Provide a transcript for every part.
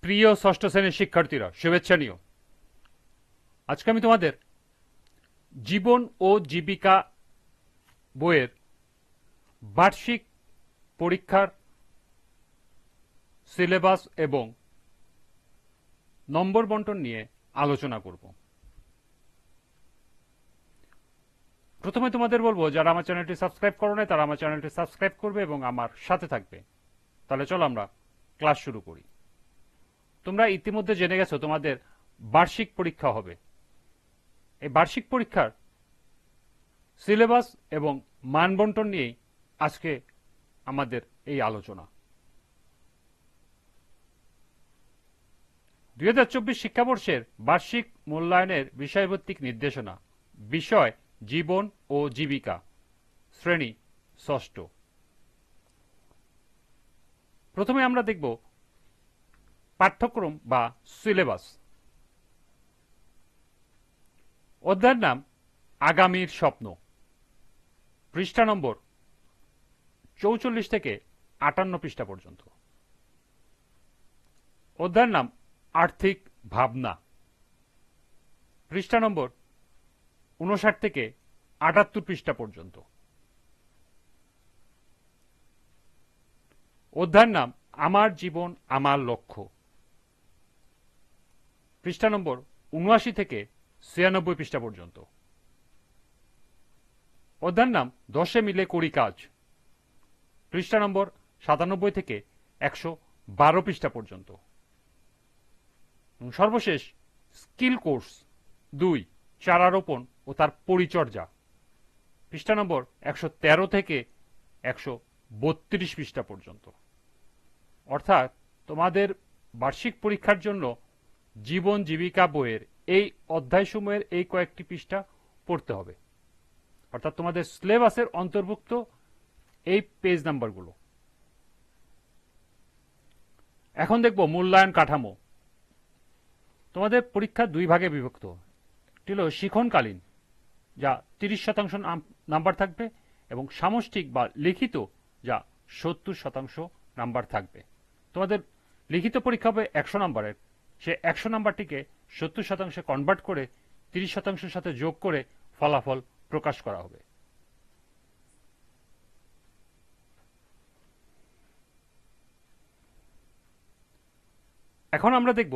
প্রিয় ষষ্ঠ শ্রেণীর শিক্ষার্থীরা, শুভেচ্ছা নিও। আজকে আমি তোমাদের জীবন ও জীবিকা বইয়ের বার্ষিক পরীক্ষার সিলেবাস এবং নম্বর বন্টন নিয়ে আলোচনা করব। প্রথমে তোমাদের বলবো, যারা আমার চ্যানেলটি সাবস্ক্রাইব করো নাই তারা আমার চ্যানেলটি সাবস্ক্রাইব করবে এবং আমার সাথে থাকবে। তাহলে চলো আমরা ক্লাস শুরু করি। তোমরা ইতিমধ্যে জেনে গেছো তোমাদের বার্ষিক পরীক্ষা হবে। এই বার্ষিক পরীক্ষার সিলেবাস এবং মানবন্টন নিয়েই আজকে আমাদের এই আলোচনা। 2024 শিক্ষাবর্ষের বার্ষিক মূল্যায়নের বিষয়ভিত্তিক নির্দেশনা, বিষয় জীবন ও জীবিকা, শ্রেণী ষষ্ঠ। প্রথমে আমরা দেখব পাঠ্যক্রম বা সিলেবাস। অধ্যায়ের নাম আগামীর স্বপ্ন, পৃষ্ঠা নম্বর 44 থেকে 58 পৃষ্ঠা পর্যন্ত। অধ্যায়ের নাম আর্থিক ভাবনা, পৃষ্ঠা নম্বর 59 থেকে 78 পৃষ্ঠা পর্যন্ত। অধ্যায়ের নাম আমার জীবন আমার লক্ষ্য, পৃষ্ঠা নম্বর 79 থেকে 96 পৃষ্ঠা পর্যন্ত। অধ্যায়ের নাম 10 মিলে করি কাজ, পৃষ্ঠা নম্বর 97 থেকে 112 পৃষ্ঠা পর্যন্ত। সর্বশেষ স্কিল কোর্স 2, চারারোপণ ও তার পরিচর্যা, পৃষ্ঠা নম্বর 113 থেকে 132 পৃষ্ঠা পর্যন্ত। অর্থাৎ তোমাদের বার্ষিক পরীক্ষার জন্য জীবন জীবিকা বইয়ের এই অধ্যায়সমূহের এই কয়েকটি পৃষ্ঠা পড়তে হবে। অর্থাৎ তোমাদের সিলেবাসের অন্তর্ভুক্ত এই পেজ নাম্বারগুলো। এখন দেখব মূল্যায়ন কাঠামো। তোমাদের পরীক্ষা দুই ভাগে বিভক্ত। একটি হল শিখনকালীন, যা 30% নাম্বার থাকবে, এবং সামষ্টিক বা লিখিত, যা 70% নাম্বার থাকবে। তোমাদের লিখিত পরীক্ষা হবে 100 নাম্বারের। সে 100 নাম্বারটিকে 70% কনভার্ট করে 30% সাথে যোগ করে ফলাফল প্রকাশ করা হবে। এখন আমরা দেখব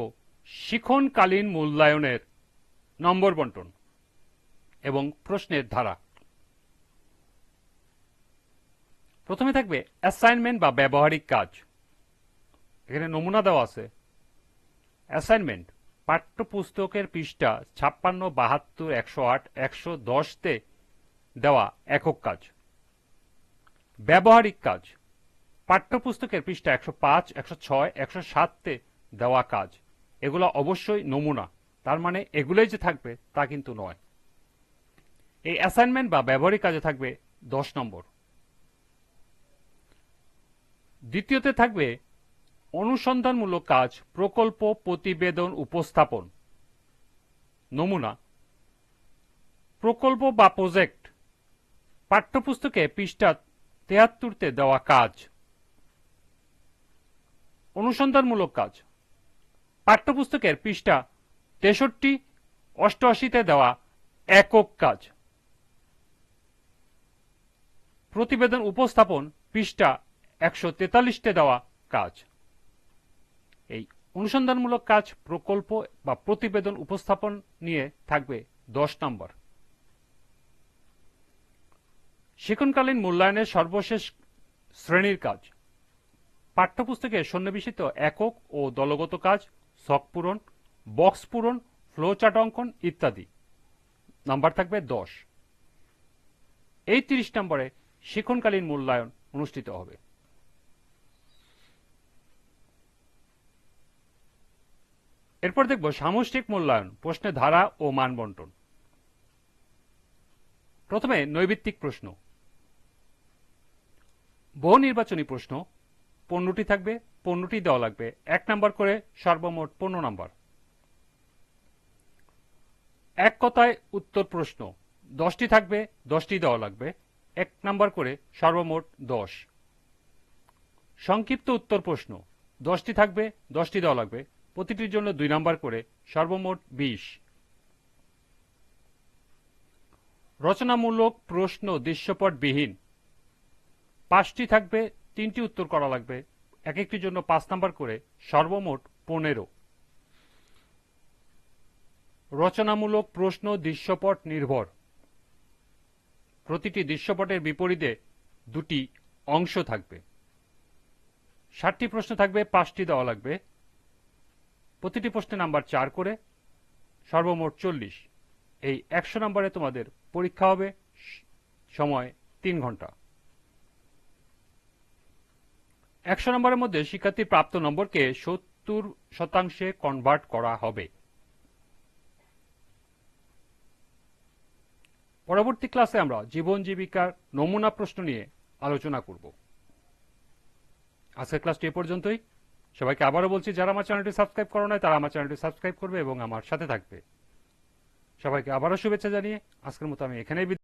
শিখনকালীন মূল্যায়নের নম্বর বন্টন এবং প্রশ্নের ধারা। প্রথমে থাকবে অ্যাসাইনমেন্ট বা ব্যবহারিক কাজ। এখানে নমুনা দেওয়া আছে। অ্যাসাইনমেন্ট পাঠ্যপুস্তকের পৃষ্ঠা 56, 72, 108, 110 তে দেওয়া একক কাজ। ব্যবহারিক কাজ পাঠ্যপুস্তকের পৃষ্ঠা 105, 106, 107 তে দেওয়া কাজ। এগুলো অবশ্যই নমুনা, তার মানে এগুলোই যে থাকবে তা কিন্তু নয়। এই অ্যাসাইনমেন্ট বা ব্যবহারিক কাজে থাকবে 10 নম্বর। দ্বিতীয়তে থাকবে অনুসন্ধানমূলক কাজ, প্রকল্প, প্রতিবেদন, উপস্থাপন। নমুনা প্রকল্প বা প্রজেক্ট পাঠ্যপুস্তকে পৃষ্ঠা 73 তে দেওয়া কাজ। অনুসন্ধানমূলক কাজ পাঠ্যপুস্তকের পৃষ্ঠা 63, 88 তে দেওয়া একক কাজ। প্রতিবেদন উপস্থাপন পৃষ্ঠা 143 তে দেওয়া কাজ। এই অনুসন্ধানমূলক কাজ, প্রকল্প বা প্রতিবেদন উপস্থাপন নিয়ে থাকবে 10 নম্বর। শিখনকালীন মূল্যায়নের সর্বশেষ শ্রেণীর কাজ পাঠ্যপুস্তকে সন্নিবেশিত একক ও দলগত কাজ, ছক পূরণ, বক্স পূরণ, ফ্লোচার্ট অঙ্কন ইত্যাদি। নাম্বার থাকবে 10। এই 30 নম্বরে শিখনকালীন মূল্যায়ন অনুষ্ঠিত হবে। এরপর দেখব সামষ্টিক মূল্যায়ন, প্রশ্নের ধারা ও মান বন্টন। প্রথমে নৈর্ব্যক্তিক প্রশ্ন। বহু নির্বাচনী প্রশ্ন 15টি থাকবে, 15টি দেওয়া লাগবে। 1 নাম্বার করে, সর্বমোট 15 নাম্বার। এক কথায় উত্তর প্রশ্ন 10টি থাকবে, 10টি দেওয়া লাগবে। 1 নাম্বার করে, সর্বমোট 10। সংক্ষিপ্ত উত্তর প্রশ্ন 10টি থাকবে, 10টি দেওয়া লাগবে। প্রতিটির জন্য 2 নাম্বার করে, সর্বমোট 20। রচনামূলক প্রশ্ন দৃশ্যপটবিহীন 5টি থাকবে, 3টি উত্তর করা লাগবে, এক একটির জন্য 5 নাম্বার করে, সর্বমোট 15। রচনামূলক প্রশ্ন দৃশ্যপট নির্ভর, প্রতিটি দৃশ্যপটের বিপরীতে 2টি অংশ থাকবে। 60টি প্রশ্ন থাকবে, 5টি দেওয়া লাগবে, প্রতিটি প্রশ্নে নাম্বার 4 করে, সর্বমোট 40। এই 100 নম্বরে তোমাদের পরীক্ষা হবে, সময় 3 ঘন্টা। 100 নম্বরের মধ্যে শিক্ষার্থীর প্রাপ্ত নম্বরকে 70% কনভার্ট করা হবে। পরবর্তী ক্লাসে আমরা জীবন জীবিকার নমুনা প্রশ্ন নিয়ে আলোচনা করব। আজকের ক্লাসটি এ পর্যন্তই। সবাইকে আবারও বলছি, যারা আমার চ্যানেলটি সাবস্ক্রাইব করো নাই তারা আমার চ্যানেলটি সাবস্ক্রাইব করবে এবং আমার সাথে থাকবে। সবাইকে আবারও শুভেচ্ছা জানিয়ে আজকের মতো আমি এখানেই